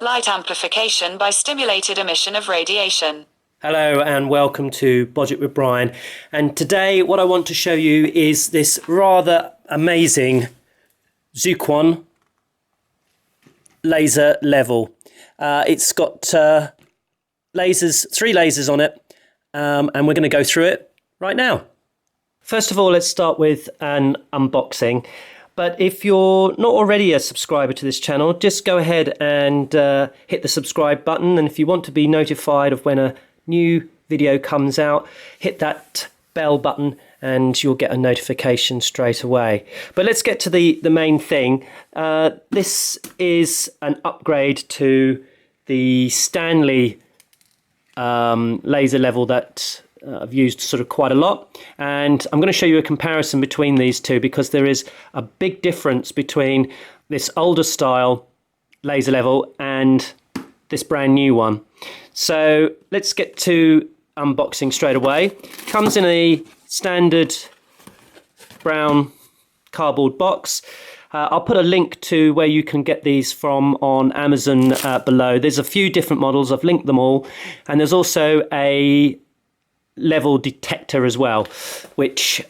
Light amplification by stimulated emission of radiation. Hello and welcome to Budget with Brian, and today what I want to show you is this rather amazing Zokoun laser level. It's got three lasers on it, and we're going to go through it right now. First of all, let's start with an unboxing. But if you're not already a subscriber to this channel, just go ahead and hit the subscribe button. And if you want to be notified of when a new video comes out, hit that bell button and you'll get a notification straight away. But let's get to the main thing. This is an upgrade to the Stanley laser level that I've used sort of quite a lot, and I'm going to show you a comparison between these two because there is a big difference between this older style laser level and this brand new one. So let's get to unboxing straight away. Comes in a standard brown cardboard box. I'll put a link to where you can get these from on Amazon below. There's a few different models, I've linked them all, and there's also a level detector as well, which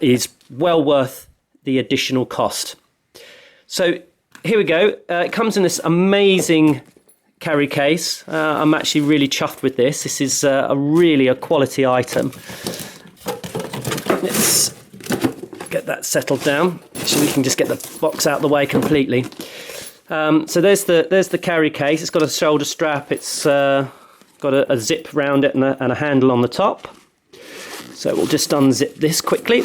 is well worth the additional cost. So here we go. It comes in this amazing carry case. I'm actually really chuffed with this. This is really a quality item. Let's get that settled down so we can just get the box out of the way completely. So there's the carry case. It's got a shoulder strap. It's got a zip round it and a handle on the top. So we'll just unzip this quickly.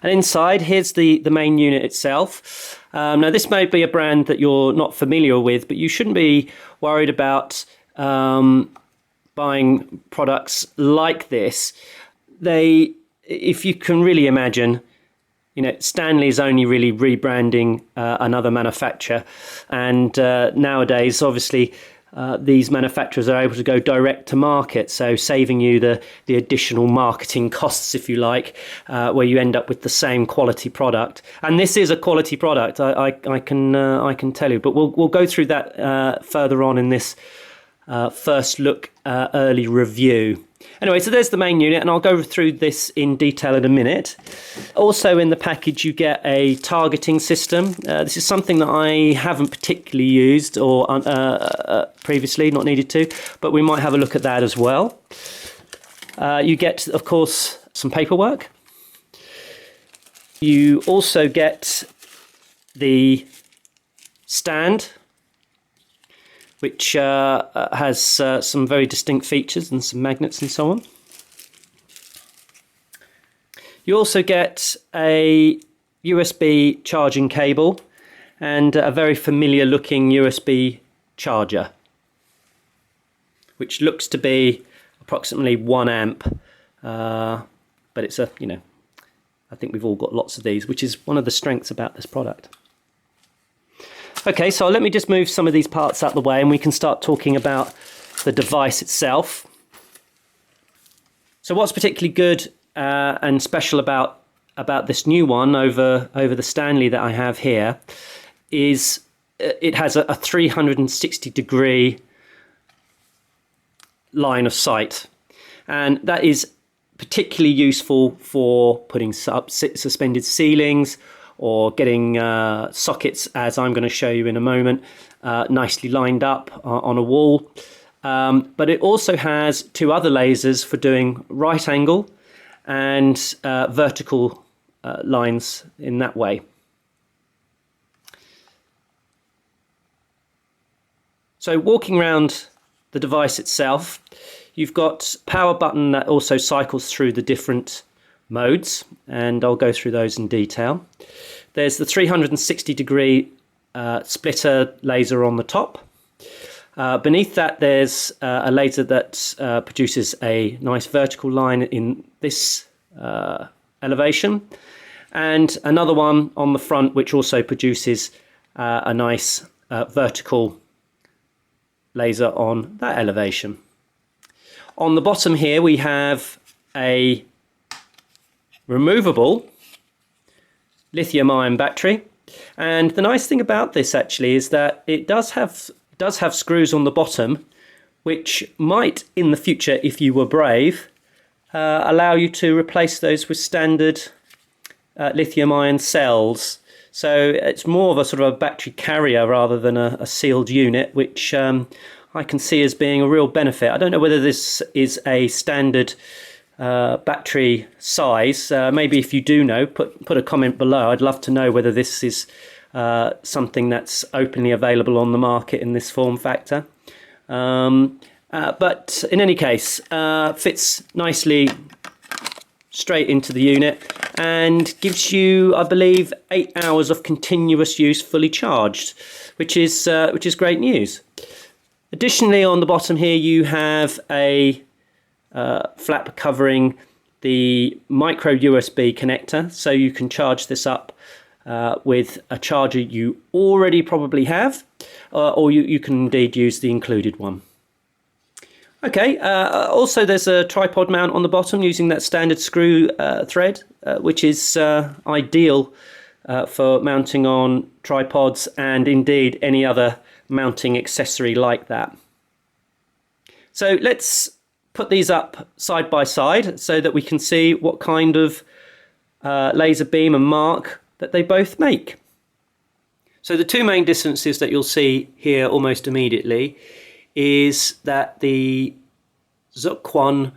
And inside, here's the main unit itself. Now this may be a brand that you're not familiar with, but you shouldn't be worried about buying products like this. If you can really imagine, Stanley is only really rebranding another manufacturer, and nowadays, obviously, these manufacturers are able to go direct to market, so saving you the additional marketing costs, if you like, where you end up with the same quality product. And this is a quality product, I can tell you. But we'll go through that further on in this first look early review. Anyway, so there's the main unit, and I'll go through this in detail in a minute. Also in the package you get a targeting system. This is something that I haven't particularly used or previously, not needed to, but we might have a look at that as well. You get, of course, some paperwork. You also get the stand, which has some very distinct features and some magnets and so on. You also get a USB charging cable and a very familiar looking USB charger, which looks to be approximately 1 amp, but it's I think we've all got lots of these, which is one of the strengths about this product. Okay, so let me just move some of these parts out of the way and we can start talking about the device itself. So what's particularly good and special about this new one over the Stanley that I have here is it has a 360-degree line of sight, and that is particularly useful for putting up suspended ceilings or getting sockets, as I'm going to show you in a moment, nicely lined up on a wall. But it also has two other lasers for doing right angle and vertical lines in that way. So walking around the device itself, you've got a power button that also cycles through the different modes, and I'll go through those in detail. There's the 360-degree splitter laser on the top. Beneath that there's a laser that produces a nice vertical line in this elevation, and another one on the front which also produces a nice vertical laser on that elevation. On the bottom here we have a removable lithium-ion battery, And the nice thing about this actually is that it does have screws on the bottom, which might in the future, if you were brave, allow you to replace those with standard lithium-ion cells. So it's more of a sort of a battery carrier rather than a sealed unit, which I can see as being a real benefit. I don't know whether this is a standard battery size. Maybe if you do know, put a comment below. I'd love to know whether this is something that's openly available on the market in this form factor. But in any case, fits nicely straight into the unit and gives you, I believe, 8 hours of continuous use fully charged, which is great news. Additionally, on the bottom here you have a flap covering the micro USB connector, so you can charge this up with a charger you already probably have, or you can indeed use the included one. Okay, also there's a tripod mount on the bottom using that standard screw thread, which is ideal for mounting on tripods and indeed any other mounting accessory like that. So let's put these up side by side so that we can see what kind of laser beam and mark that they both make. So the two main differences that you'll see here almost immediately is that the Zokoun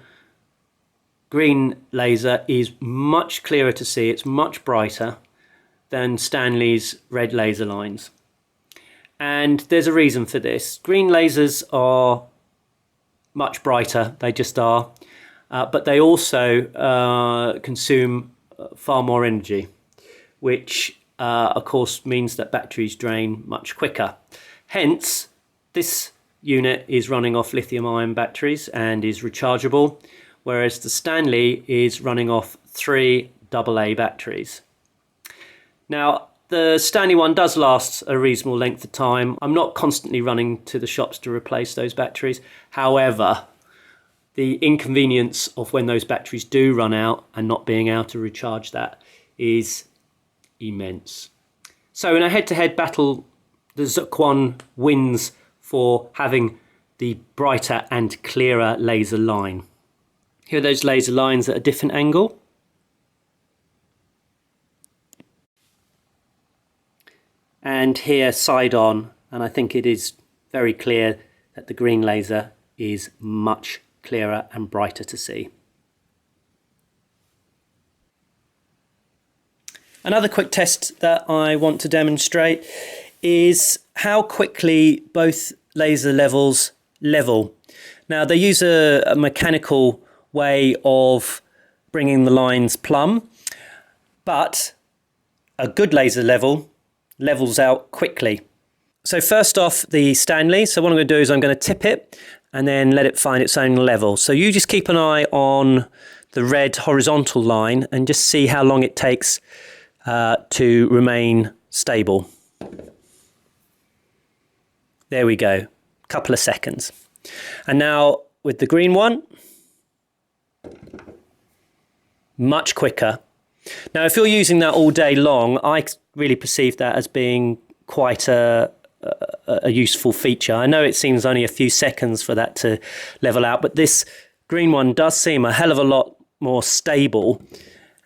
green laser is much clearer to see, it's much brighter than Stanley's red laser lines. And there's a reason for this. Green lasers are much brighter, they just are, but they also consume far more energy, which of course means that batteries drain much quicker. Hence, this unit is running off lithium-ion batteries and is rechargeable, whereas the Stanley is running off 3 AA batteries. Now, the Stanley one does last a reasonable length of time. I'm not constantly running to the shops to replace those batteries. However, the inconvenience of when those batteries do run out and not being able to recharge that is immense. So in a head-to-head battle, the Zokoun wins for having the brighter and clearer laser line. Here are those laser lines at a different angle. And here side on, and I think it is very clear that the green laser is much clearer and brighter to see. Another quick test that I want to demonstrate is how quickly both laser levels level. Now they use a mechanical way of bringing the lines plumb, but a good laser levels out quickly. So first off, the Stanley. So what I'm going to do is I'm going to tip it and then let it find its own level. So you just keep an eye on the red horizontal line and just see how long it takes to remain stable. There we go, couple of seconds. And now with the green one, much quicker. Now if you're using that all day long, I really perceive that as being quite a useful feature. I know it seems only a few seconds for that to level out, but this green one does seem a hell of a lot more stable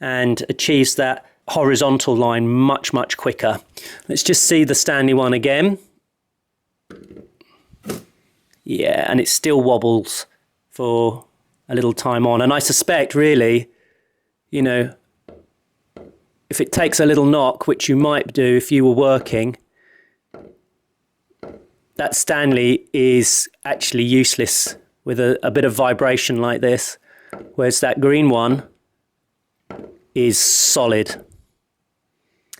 and achieves that horizontal line much quicker. Let's just see the Stanley one again. Yeah, and it still wobbles for a little time on, and I suspect really, you know, if it takes a little knock, which you might do if you were working, that Stanley is actually useless with a bit of vibration like this, whereas that green one is solid.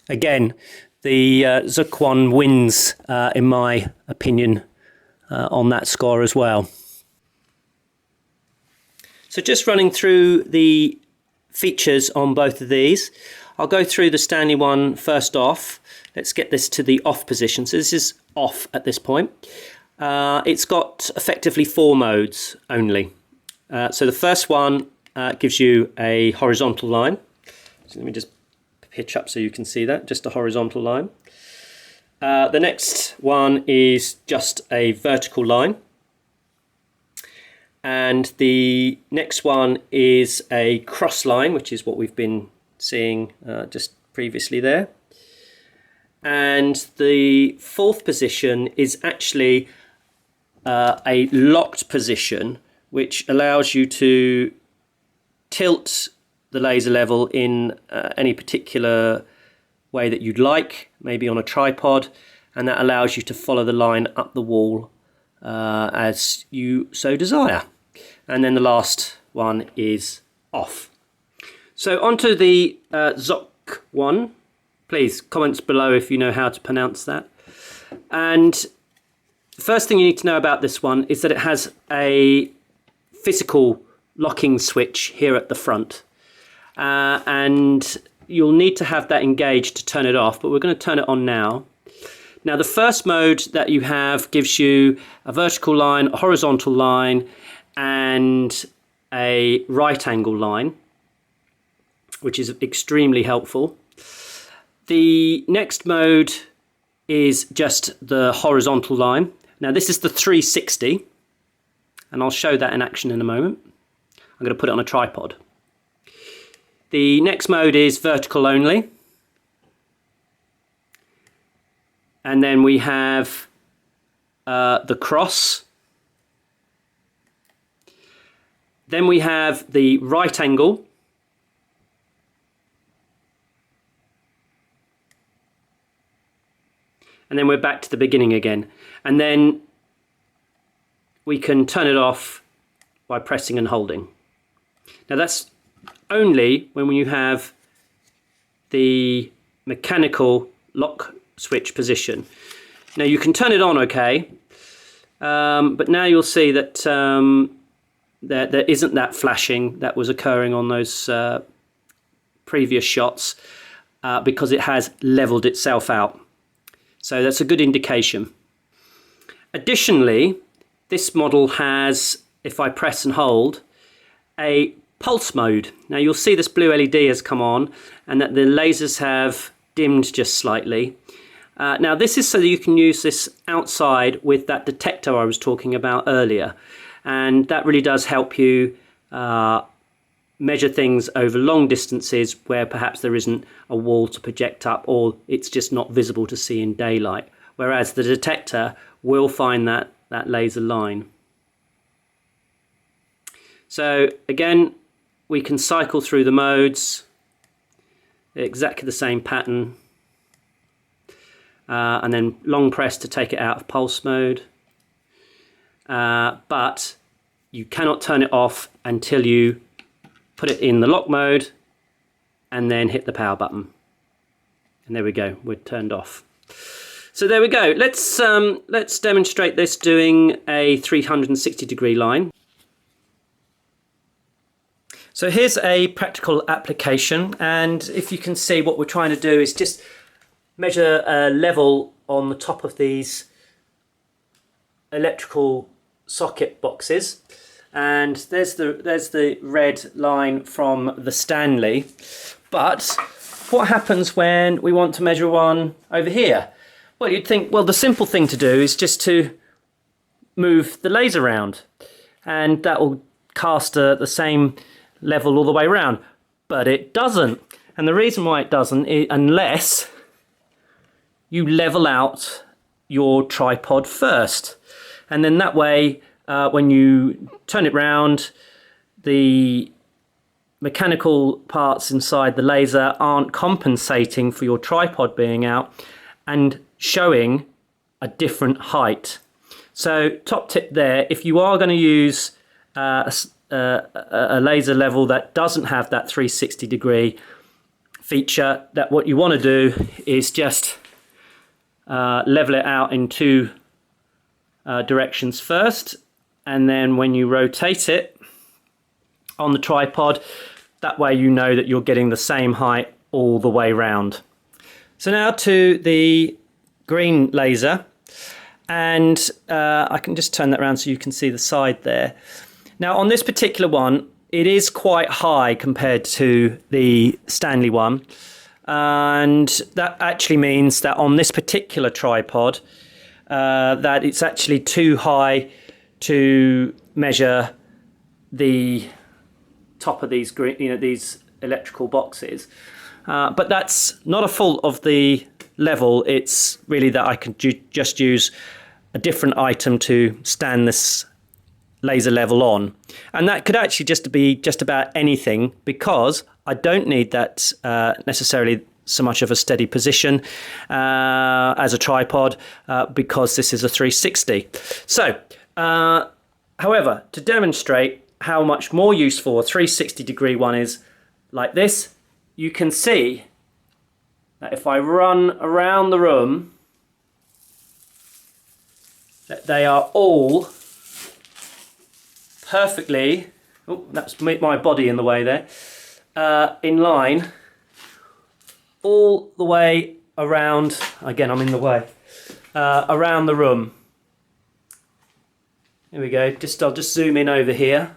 Again, the Zokoun wins, in my opinion, on that score as well. So just running through the features on both of these. I'll go through the Stanley one first off. Let's get this to the off position. So this is off at this point. It's got effectively 4 modes only. So the first one gives you a horizontal line. So let me just pitch up so you can see that, just a horizontal line. The next one is just a vertical line. And the next one is a cross line, which is what we've been seeing just previously there. And the fourth position is actually a locked position, which allows you to tilt the laser level in any particular way that you'd like, maybe on a tripod, and that allows you to follow the line up the wall as you so desire. And then the last one is off. So onto the Zokoun. Please, comments below if you know how to pronounce that. And the first thing you need to know about this one is that it has a physical locking switch here at the front. And you'll need to have that engaged to turn it off, but we're going to turn it on now. Now, the first mode that you have gives you a vertical line, a horizontal line, and a right angle line, which is extremely helpful. The next mode is just the horizontal line. Now this is the 360, and I'll show that in action in a moment. I'm going to put it on a tripod. The next mode is vertical only. And then we have the cross. Then we have the right angle. And then we're back to the beginning again. And then we can turn it off by pressing and holding. Now that's only when you have the mechanical lock switch position. Now you can turn it on okay, but now you'll see that there isn't that flashing that was occurring on those previous shots because it has leveled itself out. So that's a good indication. Additionally, this model has, if I press and hold, a pulse mode. Now you'll see this blue LED has come on and that the lasers have dimmed just slightly. Now this is so that you can use this outside with that detector I was talking about earlier. And that really does help you measure things over long distances where perhaps there isn't a wall to project up or it's just not visible to see in daylight. Whereas the detector will find that laser line. So again, we can cycle through the modes, exactly the same pattern. And then long press to take it out of pulse mode. But you cannot turn it off until you put it in the lock mode and then hit the power button. And there we go, we're turned off. So there we go. Let's demonstrate this doing a 360-degree line. So here's a practical application, and if you can see, what we're trying to do is just measure a level on the top of these electrical socket boxes. And there's the red line from the Stanley. But what happens when we want to measure one over here? Well, you'd think, well, the simple thing to do is just to move the laser around, and that will cast the same level all the way around. But it doesn't. And the reason why it doesn't is unless you level out your tripod first. And then that way, when you turn it round, the mechanical parts inside the laser aren't compensating for your tripod being out and showing a different height. So top tip there, if you are going to use a laser level that doesn't have that 360-degree feature, that what you want to do is just level it out in two directions first, and then when you rotate it on the tripod, that way you know that you're getting the same height all the way round. So now to the green laser, and I can just turn that around so you can see the side there. Now on this particular one, it is quite high compared to the Stanley one, and that actually means that on this particular tripod, that it's actually too high to measure the top of these these electrical boxes. But that's not a fault of the level. It's really that I can just use a different item to stand this laser level on, and that could actually just be just about anything, because I don't need that necessarily so much of a steady position as a tripod, because this is a 360. So however, to demonstrate how much more useful a 360 degree one is like this, you can see that if I run around the room, that they are all perfectly, oh, that's my body in the way there, in line all the way around, again I'm in the way, around the room. Here we go, I'll just zoom in over here.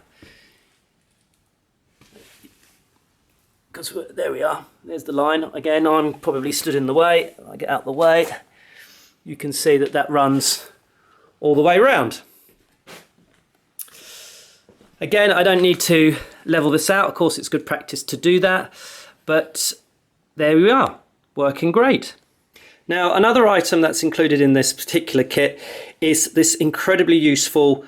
Because there we are, there's the line. Again, I'm probably stood in the way. I get out the way. You can see that that runs all the way around. Again, I don't need to level this out. Of course, it's good practice to do that, but there we are, working great. Now, another item that's included in this particular kit is this incredibly useful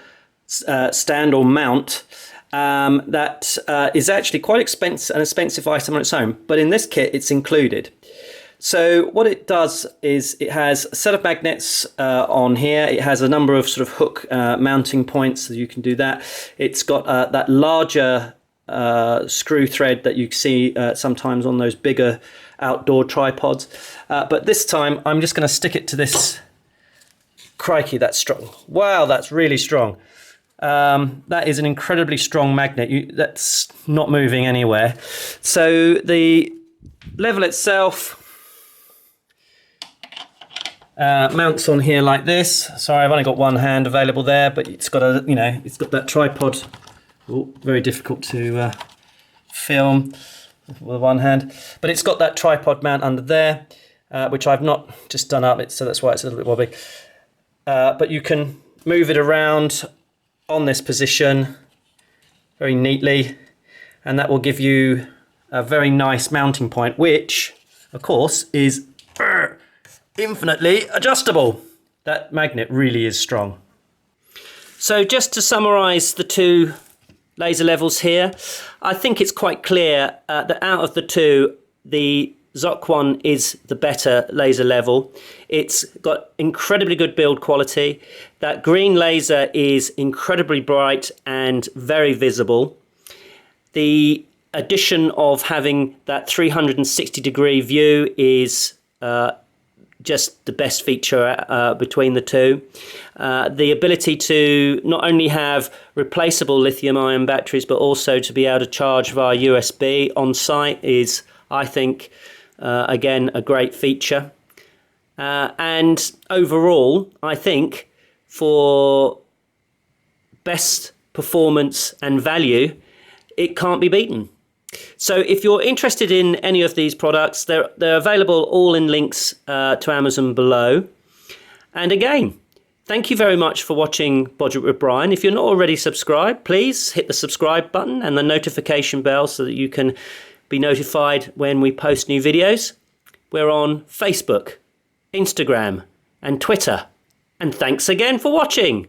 stand or mount. That is actually quite an expensive item on its own, but in this kit it's included. So what it does is it has a set of magnets on here. It has a number of sort of hook mounting points, so you can do that. It's got that larger screw thread that you see sometimes on those bigger outdoor tripods, but this time I'm just going to stick it to this. Crikey, that's strong. Wow, that's really strong. That is an incredibly strong magnet. That's not moving anywhere. So the level itself mounts on here like this. Sorry, I've only got one hand available there, but it's got a, it's got that tripod. Ooh, very difficult to film with one hand, but it's got that tripod mount under there, which I've not just done up. So that's why it's a little bit wobbly. But you can move it around on this position very neatly, and that will give you a very nice mounting point, which of course is infinitely adjustable. That magnet really is strong. So just to summarize the two laser levels here, I think it's quite clear that out of the two, the Zokoun is the better laser level. It's got incredibly good build quality. That green laser is incredibly bright and very visible. The addition of having that 360 degree view is just the best feature between the two. The ability to not only have replaceable lithium-ion batteries, but also to be able to charge via USB on site is, I think, again, a great feature. And overall, I think for best performance and value, it can't be beaten. So if you're interested in any of these products, they're available all in links to Amazon below. And again, thank you very much for watching Budget with Brian. If you're not already subscribed, please hit the subscribe button and the notification bell so that you can be notified when we post new videos. We're on Facebook, Instagram, and Twitter. And thanks again for watching.